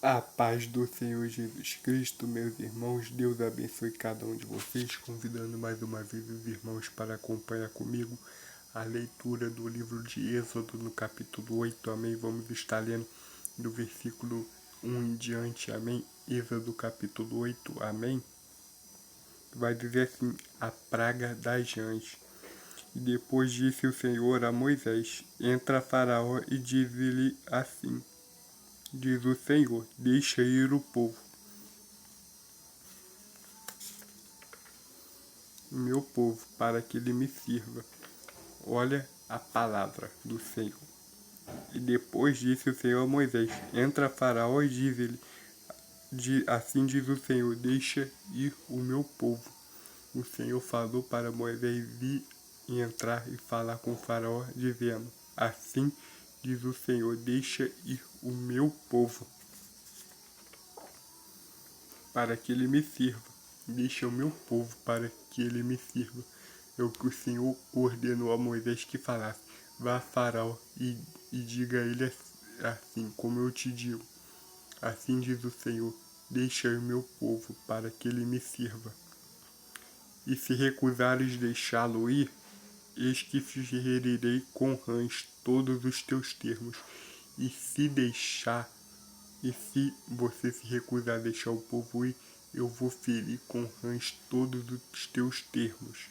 A paz do Senhor Jesus Cristo, meus irmãos, Deus abençoe cada um de vocês, convidando mais uma vez os irmãos para acompanhar comigo a leitura do livro de Êxodo no capítulo 8, amém? Vamos estar lendo do versículo 1 em diante, amém? Êxodo capítulo 8, amém? Vai dizer assim, a praga das rãs. E depois disse o Senhor a Moisés, entra Faraó e diz-lhe assim, diz o Senhor, deixa ir o povo, meu povo, para que ele me sirva. Olha a palavra do Senhor. E depois disse o Senhor a Moisés, entra Faraó e diz-lhe, assim diz o Senhor, deixa ir o meu povo. O Senhor falou para Moisés ir e entrar e falar com o Faraó, dizendo, assim diz o Senhor, deixa ir o meu povo, para que ele me sirva. Deixa o meu povo para que ele me sirva. É o que o Senhor ordenou a Moisés que falasse. Vá a Faraó e diga a ele assim como eu te digo. Assim diz o Senhor, deixa o meu povo para que ele me sirva. E se recusares deixá-lo ir, eis que ferirei com rãs todos os teus termos. E se você se recusar a deixar o povo ir, eu vou ferir com rãs todos os teus termos.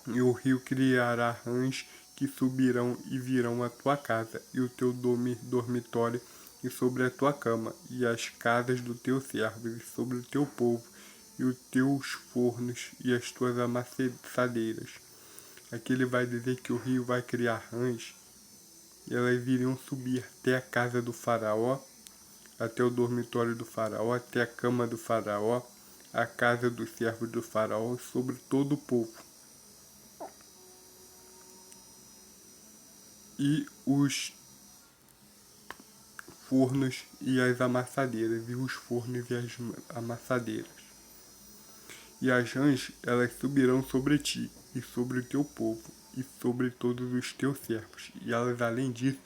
E o rio criará rãs que subirão e virão à tua casa, e o teu dormitório, e sobre a tua cama, e as casas do teu servo, e sobre o teu povo, e os teus fornos, e as tuas amassadeiras. Aqui ele vai dizer que o rio vai criar rãs, e elas iriam subir até a casa do faraó, até o dormitório do faraó, até a cama do faraó, a casa dos servos do faraó, sobre todo o povo. E os fornos e as amassadeiras, e os fornos e as amassadeiras. E as rãs, elas subirão sobre ti, e sobre o teu povo, e sobre todos os teus servos. E elas, além disso,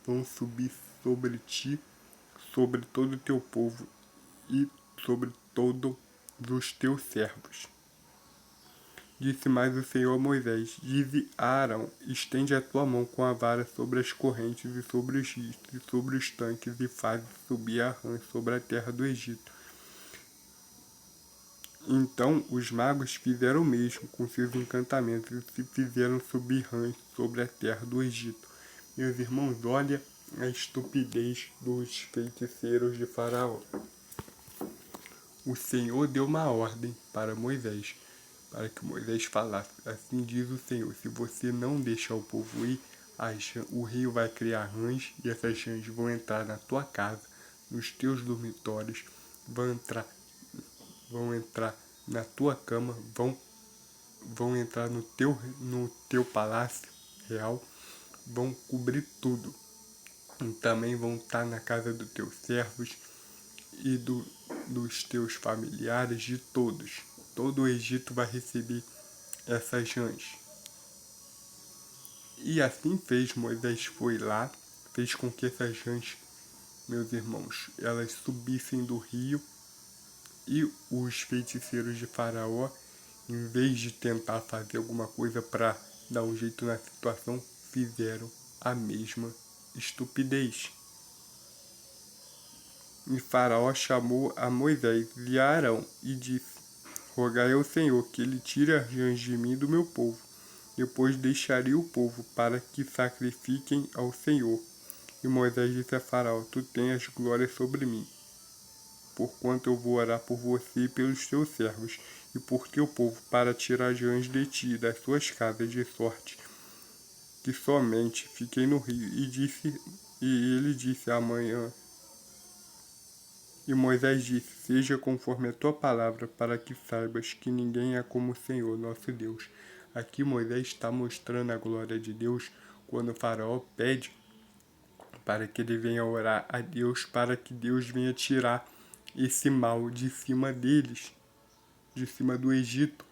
vão subir sobre ti, sobre todo o teu povo, e sobre todos os teus servos. Disse mais o Senhor a Moisés, dize a Arão, estende a tua mão com a vara sobre as correntes e sobre os rios e sobre os tanques e faz subir a rã sobre a terra do Egito. Então os magos fizeram o mesmo com seus encantamentos e se fizeram subir rãs sobre a terra do Egito. Meus irmãos, olha a estupidez dos feiticeiros de Faraó. O Senhor deu uma ordem para Moisés, para que Moisés falasse, assim diz o Senhor, se você não deixar o povo ir, o rio vai criar rãs, e essas rãs vão entrar na tua casa, nos teus dormitórios, vão entrar na tua cama, vão entrar no teu palácio real, vão cobrir tudo. E também vão estar na casa dos teus servos e dos teus familiares, de todos. Todo o Egito vai receber essas rãs. E assim fez, Moisés foi lá, fez com que essas rãs, meus irmãos, elas subissem do rio, e os feiticeiros de Faraó, em vez de tentar fazer alguma coisa para dar um jeito na situação, fizeram a mesma estupidez. E Faraó chamou a Moisés e a Arão e disse, rogai ao Senhor que ele tire as rãs de mim e do meu povo. Depois deixarei o povo para que sacrifiquem ao Senhor. E Moisés disse a Faraó, tu tenhas glória sobre mim, porquanto eu vou orar por você e pelos teus servos, e por teu povo, para tirar as rãs de ti e das suas casas, de sorte que somente fiquei no rio. E ele disse amanhã. E Moisés disse, seja conforme a tua palavra, para que saibas que ninguém é como o Senhor, nosso Deus. Aqui Moisés está mostrando a glória de Deus quando o faraó pede para que ele venha orar a Deus, para que Deus venha tirar esse mal de cima deles, de cima do Egito.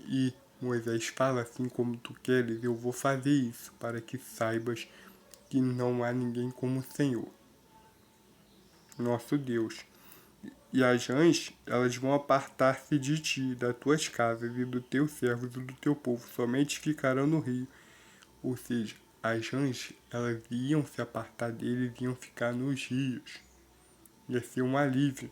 E Moisés fala, assim como tu queres, eu vou fazer isso, para que saibas que não há ninguém como o Senhor. nosso Deus. E as rãs, elas vão apartar-se de ti, das tuas casas e dos teus servos e do teu povo, somente ficarão no rio. Ou seja, as rãs, elas iam se apartar deles, iam ficar nos rios. Ia ser um alívio.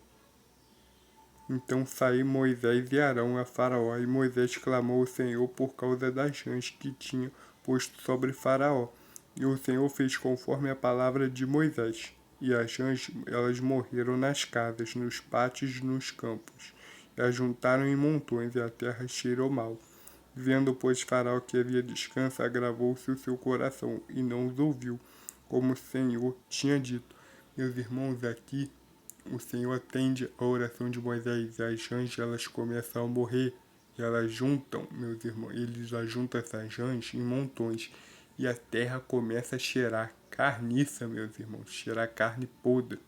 Então saiu Moisés e Arão a Faraó, e Moisés clamou ao Senhor por causa das rãs que tinha posto sobre Faraó. E o Senhor fez conforme a palavra de Moisés. E as rãs, elas morreram nas casas, nos pátios e nos campos. E as juntaram em montões, e a terra cheirou mal. Vendo, pois, Faraó que havia descanso, agravou-se o seu coração, e não os ouviu, como o Senhor tinha dito. Meus irmãos, aqui o Senhor atende a oração de Moisés, e as rãs, elas começam a morrer, e elas juntam, meus irmãos, eles juntam essas rãs em montões, e a terra começa a cheirar carniça, meus irmãos, cheirar carne podre.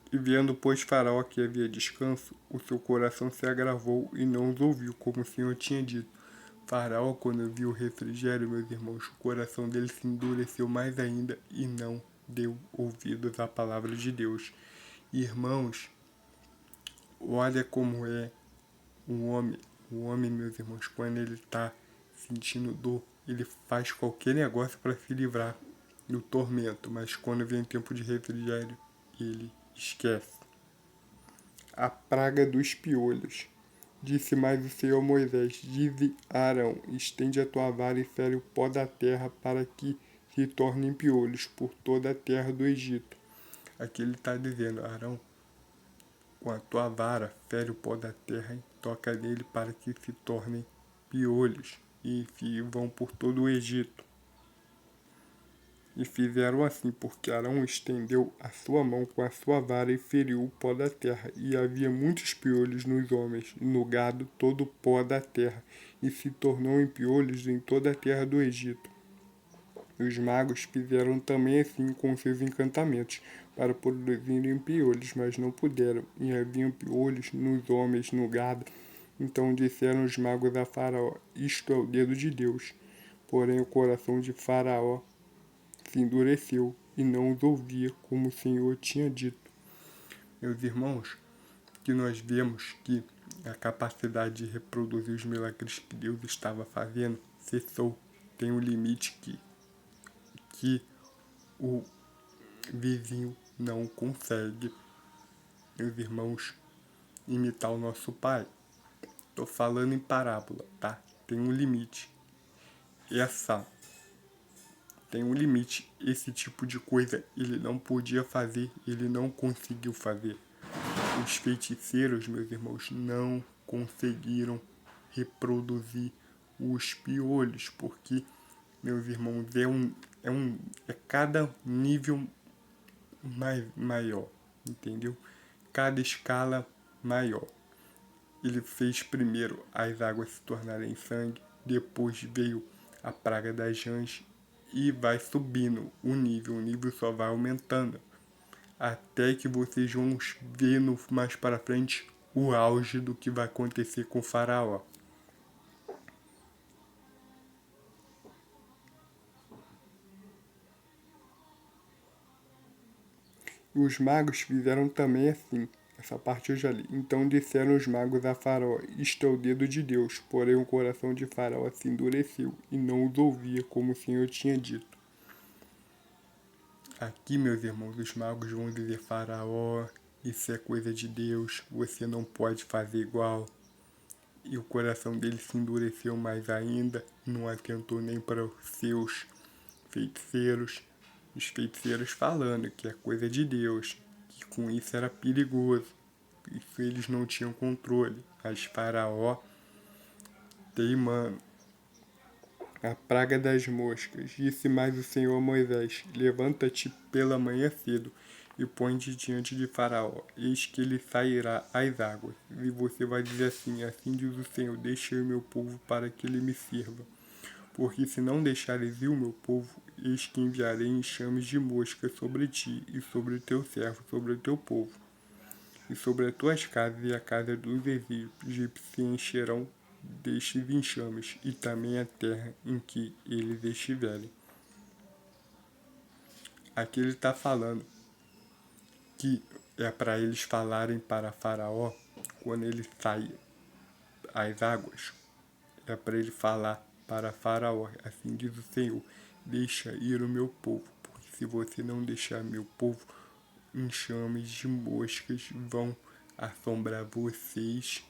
E vendo, pois, Faraó que havia descanso, o seu coração se agravou e não os ouviu, como o Senhor tinha dito. Faraó, quando viu o refrigério, meus irmãos, o coração dele se endureceu mais ainda e não deu ouvidos à palavra de Deus. Irmãos, olha como é o homem, meus irmãos, quando ele está sentindo dor, ele faz qualquer negócio para se livrar do tormento, mas quando vem tempo de refrigério, ele esquece. A praga dos piolhos. Disse mais o Senhor a Moisés: Dize a Arão: estende a tua vara e fere o pó da terra, para que se tornem piolhos por toda a terra do Egito. Aqui ele está dizendo: Arão, com a tua vara, fere o pó da terra e toca nele para que se tornem piolhos e vão por todo o Egito. E fizeram assim, porque Arão estendeu a sua mão com a sua vara e feriu o pó da terra. E havia muitos piolhos nos homens, e no gado todo o pó da terra, e se tornou em piolhos em toda a terra do Egito. E os magos fizeram também assim com seus encantamentos, para produzirem piolhos, mas não puderam, e haviam piolhos nos homens, no gado. Então disseram os magos a Faraó: Isto é o dedo de Deus. Porém o coração de Faraó se endureceu e não os ouvia, como o Senhor tinha dito. Meus irmãos, que nós vemos que a capacidade de reproduzir os milagres que Deus estava fazendo cessou. Tem um limite que o vizinho não consegue, meus irmãos, imitar o nosso pai. Estou falando em parábola, tá? Tem um limite. Tem um limite. Esse tipo de coisa ele não podia fazer, ele não conseguiu fazer. Os feiticeiros, meus irmãos, não conseguiram reproduzir os piolhos, porque, meus irmãos, é cada nível maior, entendeu? Cada escala maior. Ele fez primeiro as águas se tornarem sangue, depois veio a praga das rãs e vai subindo o nível só vai aumentando. Até que vocês vão ver mais para frente o auge do que vai acontecer com o Faraó. E os magos fizeram também assim. Essa parte eu já li. Então disseram os magos a Faraó: Isto é o dedo de Deus. Porém o coração de Faraó se endureceu e não os ouvia, como o Senhor tinha dito. Aqui, meus irmãos, os magos vão dizer: Faraó, isso é coisa de Deus, você não pode fazer igual. E o coração dele se endureceu mais ainda, não atentou nem para os seus feiticeiros. Os feiticeiros falando que é coisa de Deus, que com isso era perigoso, isso eles não tinham controle. Mas Faraó teimando. A praga das moscas. Disse mais o Senhor a Moisés: Levanta-te pela manhã cedo e põe-te diante de Faraó. Eis que ele sairá às águas. E você vai dizer assim: Assim diz o Senhor: Deixei o meu povo para que ele me sirva. Porque se não deixares ir o meu povo, eis que enviarei enxames de moscas sobre ti e sobre o teu servo, sobre o teu povo. E sobre as tuas casas e a casa dos egípcios se encherão destes enxames, e também a terra em que eles estiverem. Aqui ele está falando que é para eles falarem para Faraó quando ele sai às águas. É para ele falar para Faraó, assim diz o Senhor, deixa ir o meu povo, porque se você não deixar meu povo, enxames de moscas vão assombrar vocês,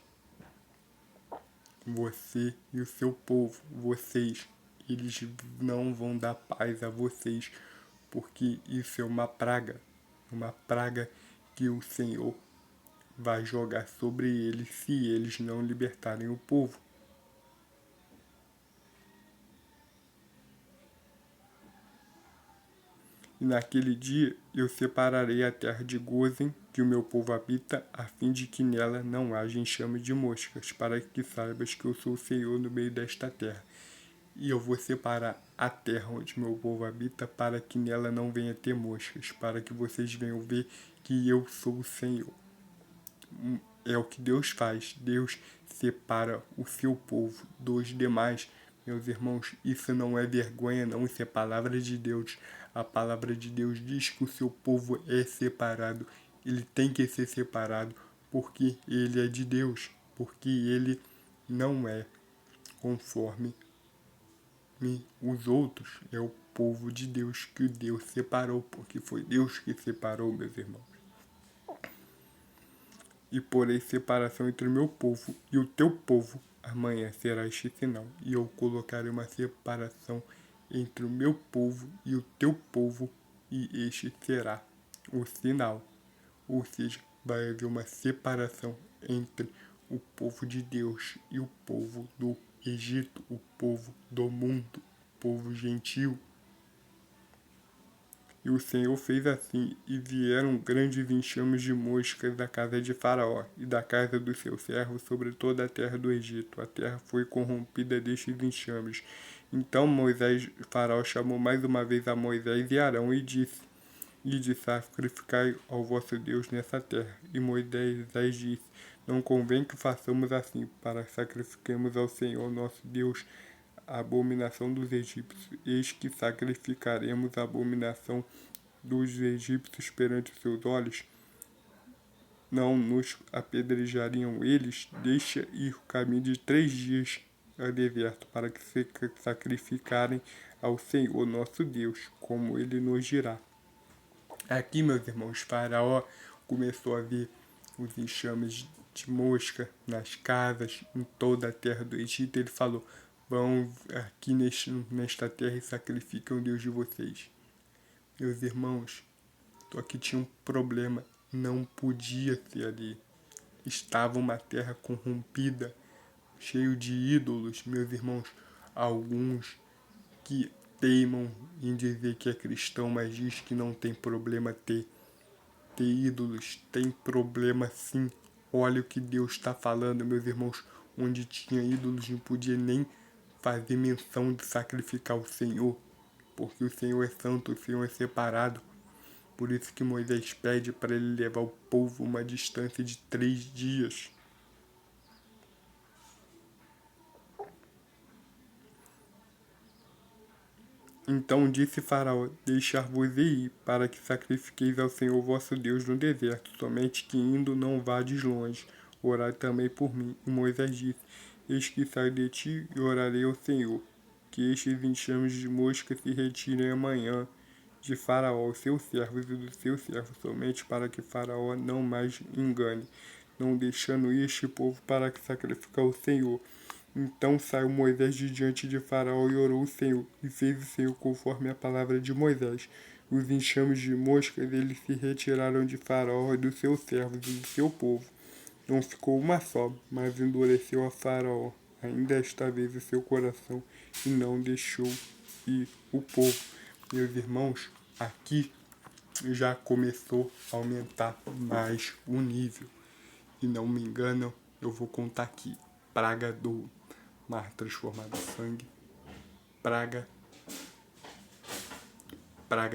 você e o seu povo, vocês. Eles não vão dar paz a vocês, porque isso é uma praga que o Senhor vai jogar sobre eles se eles não libertarem o povo. E naquele dia eu separarei a terra de Gozen, que o meu povo habita, a fim de que nela não haja enxame de moscas, para que saibas que eu sou o Senhor no meio desta terra. E eu vou separar a terra onde meu povo habita, para que nela não venha ter moscas, para que vocês venham ver que eu sou o Senhor. É o que Deus faz. Deus separa o seu povo dos demais. Meus irmãos, isso não é vergonha, não. Isso é palavra de Deus. A palavra de Deus diz que o seu povo é separado. Ele tem que ser separado porque ele é de Deus. Porque ele não é conforme os outros. É o povo de Deus que Deus separou. Porque foi Deus que separou, meus irmãos. E porei separação entre o meu povo e o teu povo. Amanhã será este sinal. E eu colocarei uma separação entre o meu povo e o teu povo, e este será o sinal. Ou seja, vai haver uma separação entre o povo de Deus e o povo do Egito, o povo do mundo, o povo gentil. E o Senhor fez assim, e vieram grandes enxames de moscas da casa de Faraó e da casa dos seus servos sobre toda a terra do Egito. A terra foi corrompida destes enxames. Então Faraó chamou mais uma vez a Moisés e Arão e disse: sacrificai ao vosso Deus nessa terra. E Moisés disse: não convém que façamos assim, para que sacrifiquemos ao Senhor nosso Deus a abominação dos egípcios. Eis que sacrificaremos a abominação dos egípcios perante os seus olhos. Não nos apedrejariam eles? Deixa ir o caminho de 3 dias ao deserto, para que se sacrificarem ao Senhor nosso Deus, como ele nos dirá. Aqui, meus irmãos, Faraó começou a ver os enxames de mosca nas casas, em toda a terra do Egito. Ele falou: vão aqui nesta terra e sacrificam o Deus de vocês. Meus irmãos, só que tinha um problema, não podia ser ali. Estava uma terra corrompida, cheio de ídolos, meus irmãos. Alguns que teimam em dizer que é cristão, mas diz que não tem problema ter ídolos. Tem problema sim. Olha o que Deus está falando, meus irmãos. Onde tinha ídolos não podia nem fazer menção de sacrificar o Senhor, porque o Senhor é santo, o Senhor é separado. Por isso que Moisés pede para ele levar o povo uma distância de 3 dias. Então disse Faraó: deixar-vos ir, para que sacrifiqueis ao Senhor vosso Deus no deserto, somente que indo não vades longe. Orai também por mim. E Moisés disse: eis que saio de ti e orarei ao Senhor, que estes enxames de mosca se retirem amanhã de Faraó, os seus servos e dos seus servos, somente para que Faraó não mais engane, não deixando ir este povo para que sacrificar ao Senhor. Então saiu Moisés de diante de Faraó e orou o Senhor, e fez o Senhor conforme a palavra de Moisés. Os enxames de moscas eles se retiraram de Faraó e dos seus servos e do seu povo. Não ficou uma só, mas endureceu a Faraó ainda esta vez o seu coração e não deixou ir o povo. Meus irmãos, aqui já começou a aumentar mais o nível. E não me enganam, eu vou contar aqui. Praga do mar transformado em sangue. Praga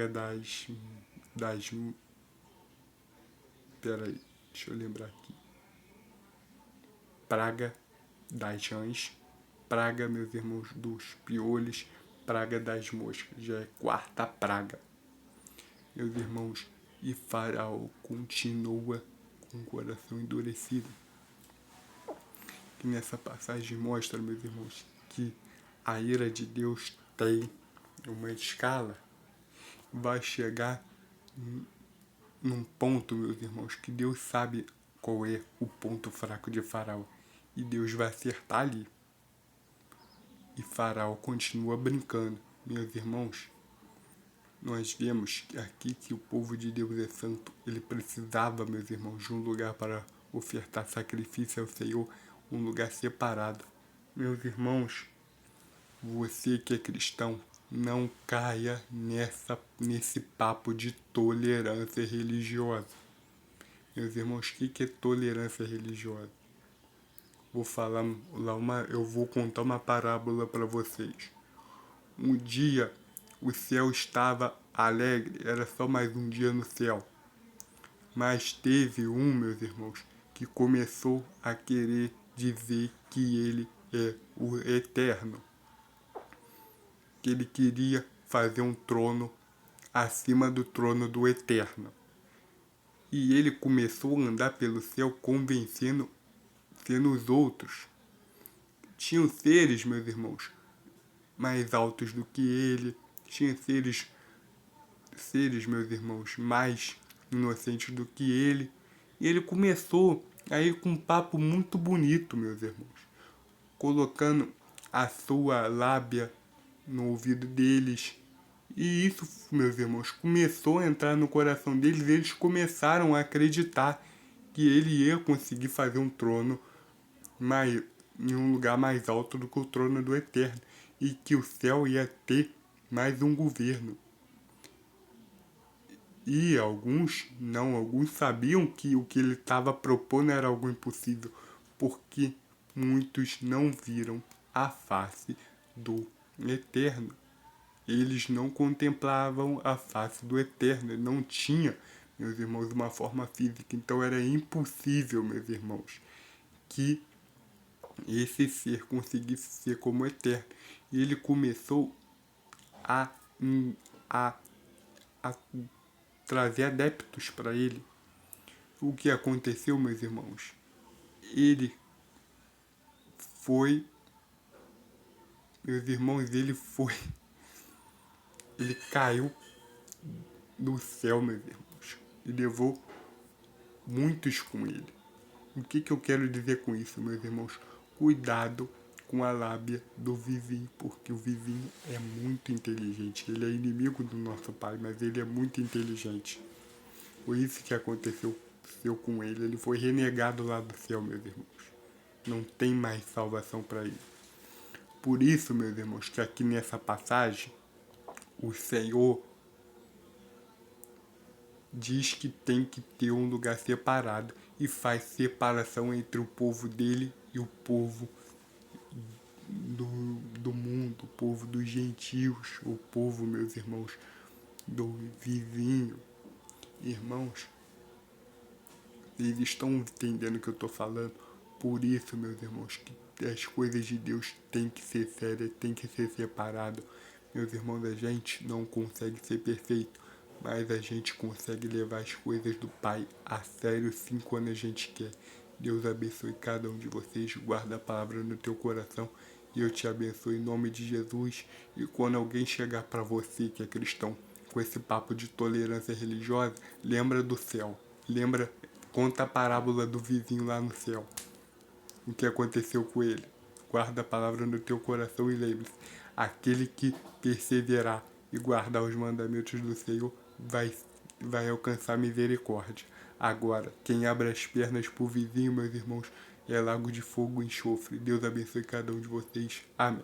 das... Peraí, deixa eu lembrar aqui. Praga das rãs. Praga, meus irmãos, dos piolhos. Praga das moscas. Já é 4ª praga. meus irmãos, e Faraó continua com o coração endurecido. Que nessa passagem mostra, meus irmãos, que a ira de Deus tem uma escala, vai chegar num ponto, meus irmãos, que Deus sabe qual é o ponto fraco de Faraó. E Deus vai acertar ali. E Faraó continua brincando. Meus irmãos, nós vemos aqui que o povo de Deus é santo. Ele precisava, meus irmãos, de um lugar para ofertar sacrifício ao Senhor, um lugar separado. Meus irmãos, você que é cristão, não caia nesse papo de tolerância religiosa. Meus irmãos, o que é tolerância religiosa? Eu vou contar uma parábola para vocês. Um dia o céu estava alegre, era só mais um dia no céu. Mas teve meus irmãos, que começou a querer dizer que ele é o eterno. Que ele queria fazer um trono acima do trono do eterno. E ele começou a andar pelo céu convencendo os outros. Tinham seres, meus irmãos, mais altos do que ele. Tinha seres, meus irmãos, mais inocentes do que ele. E ele começou a ir com um papo muito bonito, meus irmãos, colocando a sua lábia no ouvido deles. E isso, meus irmãos, começou a entrar no coração deles. Eles começaram a acreditar que ele ia conseguir fazer um trono em um lugar mais alto do que o trono do Eterno. E que o céu ia ter mais um governo. E alguns sabiam que o que ele estava propondo era algo impossível, porque muitos não viram a face do Eterno. Eles não contemplavam a face do Eterno, não tinha, meus irmãos, uma forma física, então era impossível, meus irmãos, que esse ser conseguisse ser como o Eterno. E ele começou a trazer adeptos para ele. O que aconteceu, meus irmãos? Ele caiu do céu, meus irmãos, e levou muitos com ele. O que eu quero dizer com isso, meus irmãos? Cuidado com a lábia do vizinho, porque o vizinho é muito inteligente. Ele é inimigo do nosso pai, mas ele é muito inteligente. Foi isso que aconteceu com ele. Ele foi renegado lá do céu, meus irmãos. Não tem mais salvação para ele. Por isso, meus irmãos, que aqui nessa passagem, o Senhor diz que tem que ter um lugar separado e faz separação entre o povo dele e o povo do mundo, o povo dos gentios, o povo, meus irmãos, do vizinho. Irmãos, eles estão entendendo o que eu estou falando? Por isso, meus irmãos, que as coisas de Deus têm que ser sérias, têm que ser separadas. Meus irmãos, a gente não consegue ser perfeito, mas a gente consegue levar as coisas do Pai a sério sim quando a gente quer. Deus abençoe cada um de vocês, guarda a palavra no teu coração e eu te abençoe em nome de Jesus. E quando alguém chegar para você que é cristão com esse papo de tolerância religiosa, lembra do céu, conta a parábola do vizinho lá no céu, o que aconteceu com ele. Guarda a palavra no teu coração e lembre-se, aquele que perseverar e guardar os mandamentos do Senhor vai alcançar misericórdia. Agora, quem abre as pernas pro vizinho, meus irmãos, é lago de fogo e enxofre. Deus abençoe cada um de vocês. Amém.